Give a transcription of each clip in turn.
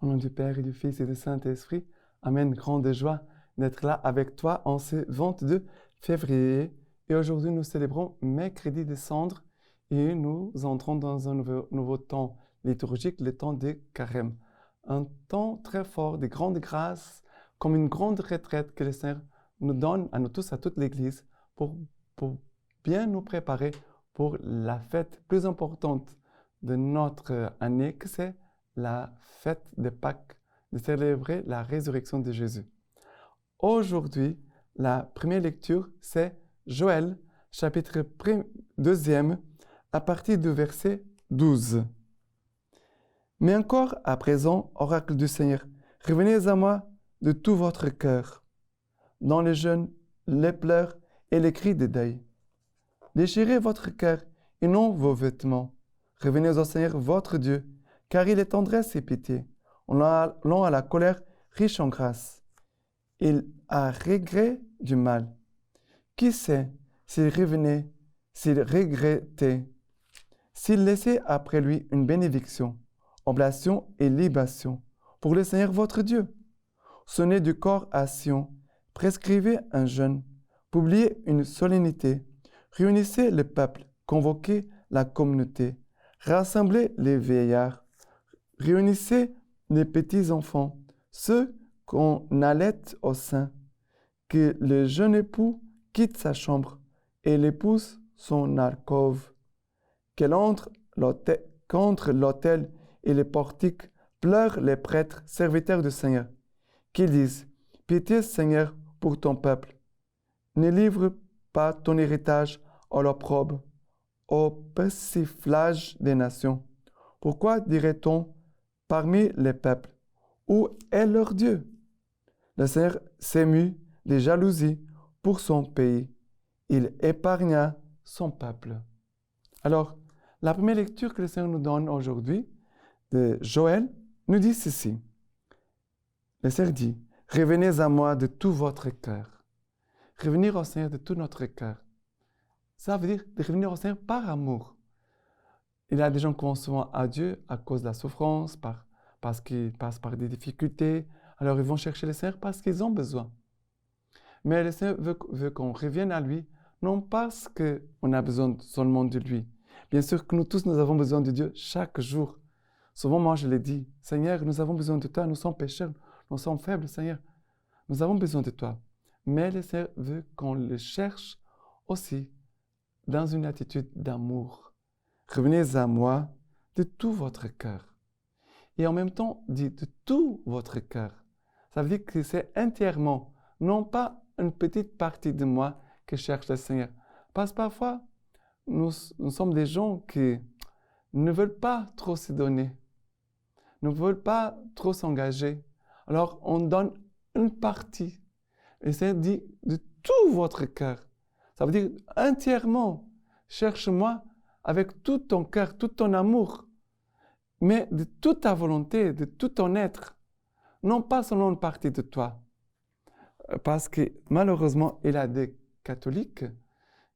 Au nom du Père et du Fils et du Saint-Esprit, Amen. Grande joie d'être là avec toi en ce 22 février. Et aujourd'hui, nous célébrons Mercredi des Cendres et nous entrons dans un nouveau temps liturgique, le temps des Carême. Un temps très fort, de grandes grâces, comme une grande retraite que le Seigneur nous donne à nous tous, à toute l'Église, pour bien nous préparer pour la fête plus importante de notre année, que c'est la fête de Pâques, de célébrer la résurrection de Jésus. Aujourd'hui, la première lecture, c'est Joël, chapitre 2, à partir du verset 12. Mais encore à présent, oracle du Seigneur, revenez à moi de tout votre cœur, dans les jeûnes, les pleurs et les cris de deuil. Déchirez votre cœur et non vos vêtements. Revenez au Seigneur votre Dieu, car il est tendresse et pitié, lent à la colère, riche en grâce. Il a regret du mal. Qui sait s'il revenait, s'il regrettait, s'il laissait après lui une bénédiction, oblation et libation pour le Seigneur votre Dieu. Sonnez du corps à Sion, prescrivez un jeûne, publiez une solennité, réunissez le peuple, convoquez la communauté, rassemblez les vieillards, réunissez les petits-enfants, ceux qu'on allait au sein, que le jeune époux quitte sa chambre et l'épouse son alcôve, qu'elle entre contre l'autel et les portiques pleurent les prêtres, serviteurs du Seigneur, qu'ils disent « Pitié, Seigneur, pour ton peuple. Ne livre pas ton héritage à l'opprobre, au persiflage des nations. Pourquoi dirait-on parmi les peuples, où est leur Dieu? Le Seigneur s'émut de jalousie pour son pays. Il épargna son peuple. » Alors, la première lecture que le Seigneur nous donne aujourd'hui, de Joël, nous dit ceci. Le Seigneur dit, « Revenez à moi de tout votre cœur. » Revenir au Seigneur de tout notre cœur. Ça veut dire de revenir au Seigneur par amour. Il y a des gens qui vont souvent à Dieu à cause de la souffrance, parce qu'ils passent par des difficultés. Alors ils vont chercher le Seigneur parce qu'ils ont besoin. Mais le Seigneur veut qu'on revienne à lui, non parce qu'on a besoin seulement de lui. Bien sûr que nous tous, nous avons besoin de Dieu chaque jour. Souvent, moi, je l'ai dit, Seigneur, nous avons besoin de toi, nous sommes pécheurs, nous sommes faibles, Seigneur. Nous avons besoin de toi. Mais le Seigneur veut qu'on le cherche aussi dans une attitude d'amour. Revenez à moi de tout votre cœur. Et en même temps, dit de tout votre cœur. Ça veut dire que c'est entièrement, non pas une petite partie de moi que cherche le Seigneur. Parce que parfois, nous sommes des gens qui ne veulent pas trop se donner, ne veulent pas trop s'engager. Alors, on donne une partie. Et le Seigneur dit de tout votre cœur. Ça veut dire entièrement, cherche-moi avec tout ton cœur, tout ton amour, mais de toute ta volonté, de tout ton être, non pas seulement une partie de toi. Parce que malheureusement, il y a des catholiques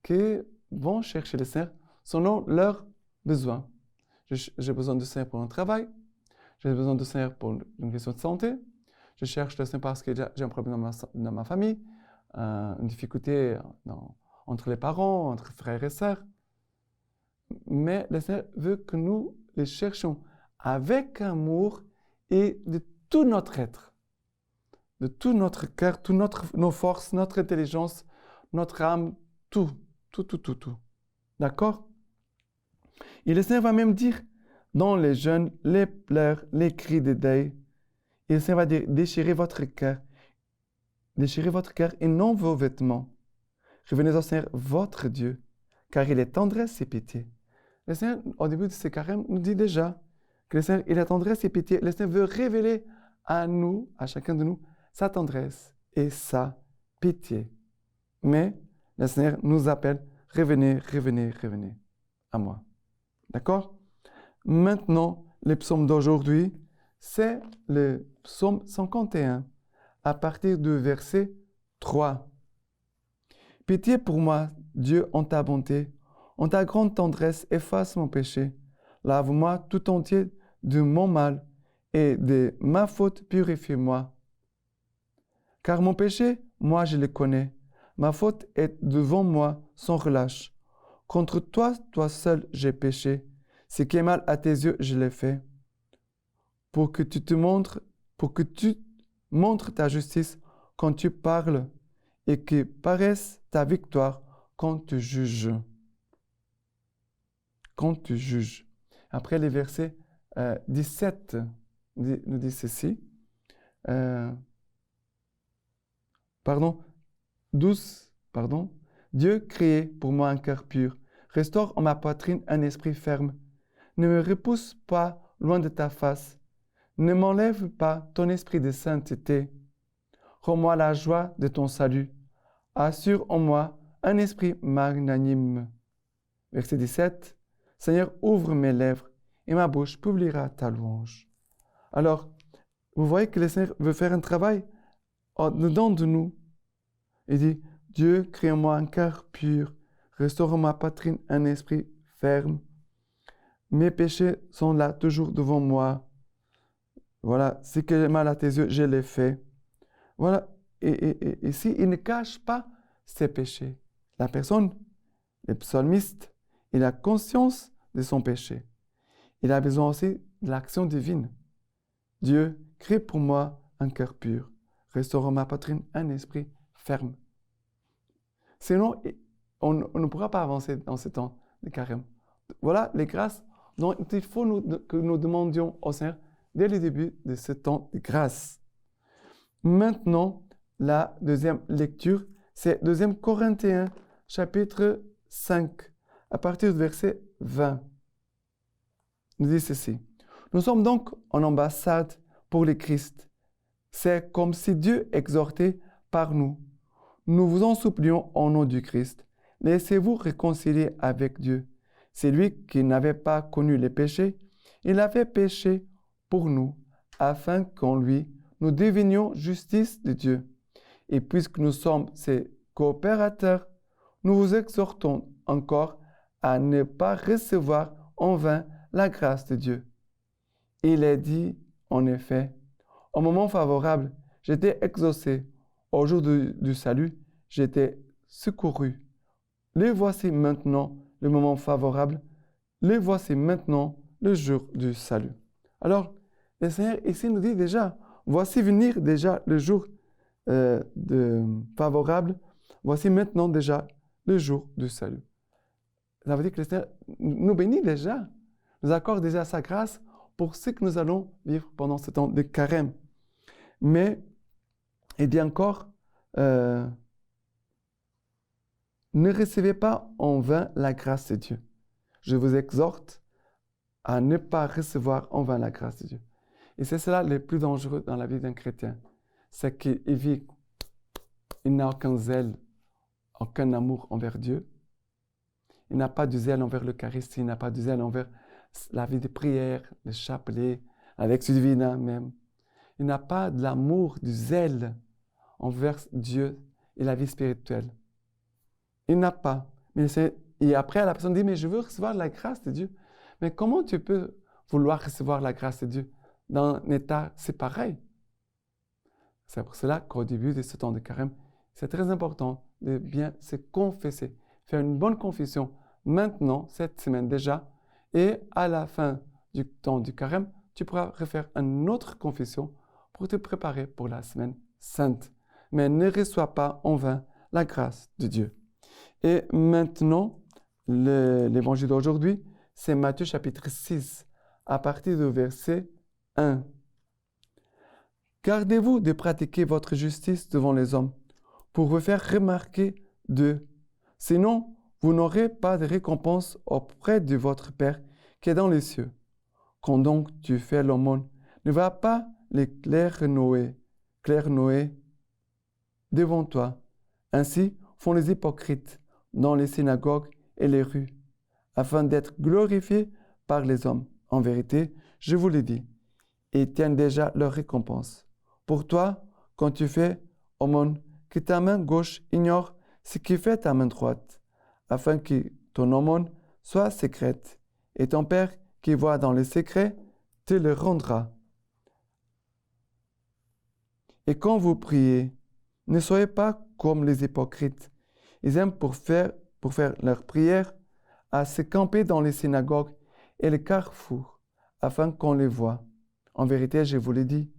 qui vont chercher le Seigneur selon leurs besoins. J'ai besoin du Seigneur pour un travail, j'ai besoin du Seigneur pour une question de santé, je cherche le Seigneur parce que j'ai un problème dans ma famille, une difficulté entre les parents, entre frères et sœurs. Mais le Seigneur veut que nous les cherchions avec amour et de tout notre être, de tout notre cœur, toutes nos forces, notre intelligence, notre âme, tout. D'accord? Et le Seigneur va même dire, dans les jeûnes, les pleurs, les cris de deuil, et le Seigneur va dire, déchirez votre cœur et non vos vêtements. Revenez au Seigneur, votre Dieu, car il est tendresse et pitié. Le Seigneur, au début de ce carême, nous dit déjà que le Seigneur, il est tendresse et pitié. Le Seigneur veut révéler à nous, à chacun de nous, sa tendresse et sa pitié. Mais le Seigneur nous appelle, revenez à moi. D'accord? Maintenant, le psaume d'aujourd'hui, c'est le psaume 51, à partir du verset 3. Pitié pour moi, Dieu, en ta bonté, en ta grande tendresse, efface mon péché. Lave-moi tout entier de mon mal et de ma faute, purifie-moi. Car mon péché, moi je le connais. Ma faute est devant moi sans relâche. Contre toi, toi seul, j'ai péché. Ce qui est mal à tes yeux, je l'ai fait. Pour que tu montres ta justice quand tu parles et que paraisse ta victoire quand tu juges. Quand tu juges. Après les versets 17 nous dit ceci. Pardon, 12, pardon. Dieu, crée pour moi un cœur pur. Restaure en ma poitrine un esprit ferme. Ne me repousse pas loin de ta face. Ne m'enlève pas ton esprit de sainteté. Rends-moi la joie de ton salut. Assure en moi un esprit magnanime. Verset 17. Seigneur, ouvre mes lèvres et ma bouche publiera ta louange. Alors, vous voyez que le Seigneur veut faire un travail dedans de nous. Il dit, Dieu, crée en moi un cœur pur, restaure en ma poitrine un esprit ferme. Mes péchés sont là toujours devant moi. Voilà, ce qui est mal à tes yeux, je l'ai fait. Voilà, et ici, il ne cache pas ses péchés. La personne, le psalmiste, il a conscience de son péché. Il a besoin aussi de l'action divine. Dieu, crée pour moi un cœur pur, restaure en ma poitrine un esprit ferme. Sinon, on ne pourra pas avancer dans ce temps de carême. Voilà les grâces dont il faut que nous demandions au Seigneur dès le début de ce temps de grâce. Maintenant, la deuxième lecture, c'est 2 Corinthiens, chapitre 5, à partir du verset 20. Nous dit ceci. Nous sommes donc en ambassade pour le Christ. C'est comme si Dieu exhortait par nous. Nous vous en supplions au nom du Christ. Laissez-vous réconcilier avec Dieu. C'est lui qui n'avait pas connu les péchés. Il avait péché pour nous, afin qu'en lui, nous devenions justice de Dieu. Et puisque nous sommes ses coopérateurs, nous vous exhortons encore à ne pas recevoir en vain la grâce de Dieu. Il est dit, en effet, au moment favorable, j'étais exaucé. Au jour du salut, j'étais secouru. Les voici maintenant le moment favorable. Les voici maintenant le jour du salut. Alors, le Seigneur ici nous dit déjà, voici venir déjà le jour favorable. Voici maintenant déjà le jour du salut. Ça veut dire que le Seigneur nous bénit déjà, nous accorde déjà sa grâce pour ce que nous allons vivre pendant ce temps de carême. Mais, il dit encore, ne recevez pas en vain la grâce de Dieu. Je vous exhorte à ne pas recevoir en vain la grâce de Dieu. Et c'est cela le plus dangereux dans la vie d'un chrétien. C'est qu'il vit, il n'a aucun zèle, aucun amour envers Dieu. Il n'a pas de zèle envers l'Eucharistie, il n'a pas de zèle envers la vie de prière, le chapelet, avec ce divin même. Il n'a pas de l'amour, du zèle envers Dieu et la vie spirituelle. Il n'a pas. Et après, la personne dit, mais je veux recevoir la grâce de Dieu. Mais comment tu peux vouloir recevoir la grâce de Dieu dans un état, c'est pareil. C'est pour cela qu'au début de ce temps de carême, c'est très important de bien se confesser, faire une bonne confession maintenant, cette semaine déjà, et à la fin du temps du carême, tu pourras refaire une autre confession pour te préparer pour la semaine sainte. Mais ne reçois pas en vain la grâce de Dieu. Et maintenant, l'évangile d'aujourd'hui, c'est Matthieu chapitre 6, à partir du verset 1. Gardez-vous de pratiquer votre justice devant les hommes, pour vous faire remarquer d'eux. Sinon, vous n'aurez pas de récompense auprès de votre Père qui est dans les cieux. Quand donc tu fais l'aumône, ne va pas les clairnoyer devant toi. Ainsi font les hypocrites dans les synagogues et les rues, afin d'être glorifiés par les hommes. En vérité, je vous le dis, ils tiennent déjà leur récompense. Pour toi, quand tu fais aumône, que ta main gauche ignore ce qui fait ta main droite, afin que ton aumône soit secrète, et ton Père qui voit dans le secret te le rendra. Et quand vous priez, ne soyez pas comme les hypocrites. Ils aiment pour faire leur prière à se camper dans les synagogues et les carrefours, afin qu'on les voie. En vérité, je vous le dis,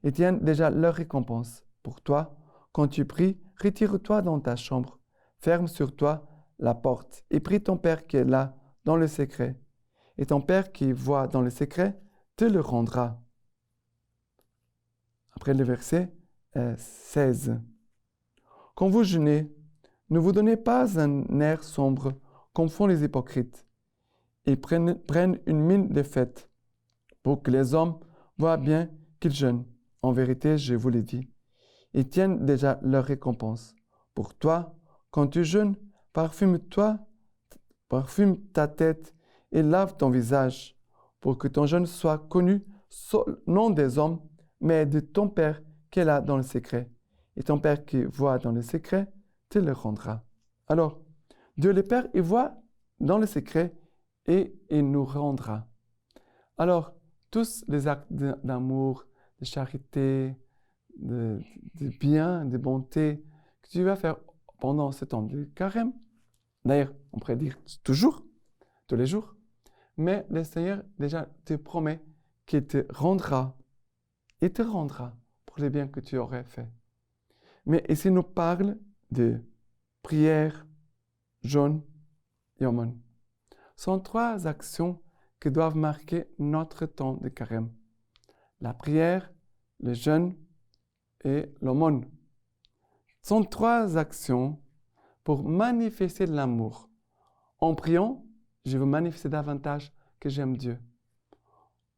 ils tiennent déjà leur récompense. Pour toi, quand tu pries, retire-toi dans ta chambre, ferme sur toi la porte et prie ton Père qui est là, dans le secret. Et ton Père qui voit dans le secret te le rendra. Après le verset 16. Quand vous jeûnez, ne vous donnez pas un air sombre comme font les hypocrites. Ils prennent une mine de fête pour que les hommes voient bien qu'ils jeûnent. En vérité, je vous l'ai dit, ils tiennent déjà leur récompense. Pour toi, quand tu jeûnes, parfume ta tête et lave ton visage, pour que ton jeûne soit connu non des hommes, mais de ton Père qui est là dans le secret. Et ton Père qui voit dans le secret te le rendra. Alors, Dieu le Père, il voit dans le secret et il nous rendra. Alors, tous les actes d'amour, de charité, de bien, de bonté que tu vas faire pendant ce temps de carême, d'ailleurs, on pourrait dire toujours, tous les jours, mais le Seigneur déjà te promet qu'il te rendra et te rendra pour les biens que tu aurais fait. Mais ici, nous parle de prière, jeûne et aumône. Ce sont trois actions qui doivent marquer notre temps de carême. La prière, le jeûne et l'aumône. Ce sont trois actions pour manifester l'amour. En priant, je veux manifester davantage que j'aime Dieu.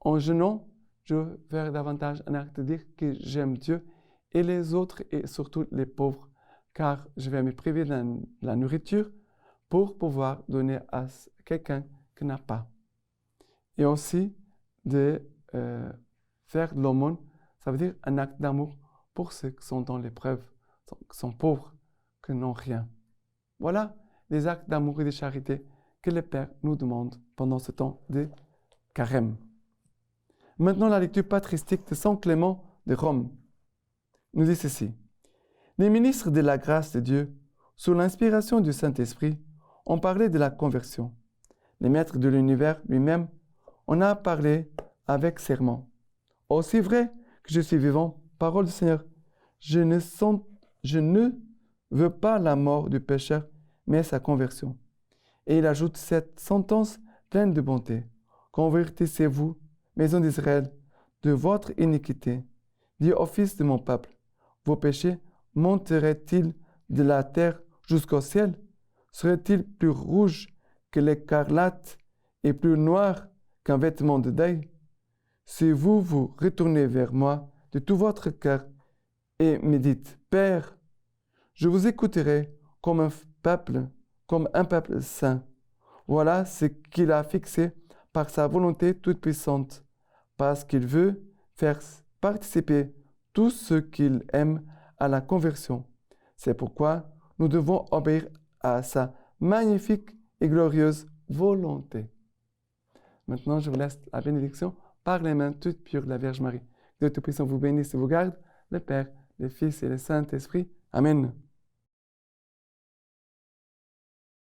En jeûnant, je veux faire davantage un acte de dire que j'aime Dieu et les autres et surtout les pauvres, car je vais me priver de la nourriture pour pouvoir donner à quelqu'un qui n'a pas. Et aussi de faire de l'aumône, ça veut dire un acte d'amour pour ceux qui sont dans l'épreuve, qui sont pauvres, qui n'ont rien. Voilà les actes d'amour et de charité que le Père nous demande pendant ce temps de carême. Maintenant, la lecture patristique de Saint Clément de Rome nous dit ceci. Les ministres de la grâce de Dieu, sous l'inspiration du Saint-Esprit, ont parlé de la conversion. Le maître de l'univers lui-même en a parlé avec serment. Aussi vrai que je suis vivant, parole du Seigneur, je ne veux pas la mort du pécheur, mais sa conversion. Et il ajoute cette sentence pleine de bonté. Convertissez-vous, maison d'Israël, de votre iniquité. Dis au Fils de mon peuple, vos péchés monteraient-ils de la terre jusqu'au ciel? Seraient-ils plus rouges que l'écarlate et plus noirs qu'un vêtement de deuil? Si vous vous retournez vers moi de tout votre cœur et me dites, Père, je vous écouterai comme un peuple saint. Voilà ce qu'il a fixé par sa volonté toute puissante, parce qu'il veut faire participer tous ceux qu'il aime à la conversion. C'est pourquoi nous devons obéir à sa magnifique et glorieuse volonté. Maintenant, je vous laisse la bénédiction par les mains toutes pures de la Vierge Marie. Dieu Tout-Puissant vous bénisse et vous garde, le Père, le Fils et le Saint-Esprit. Amen.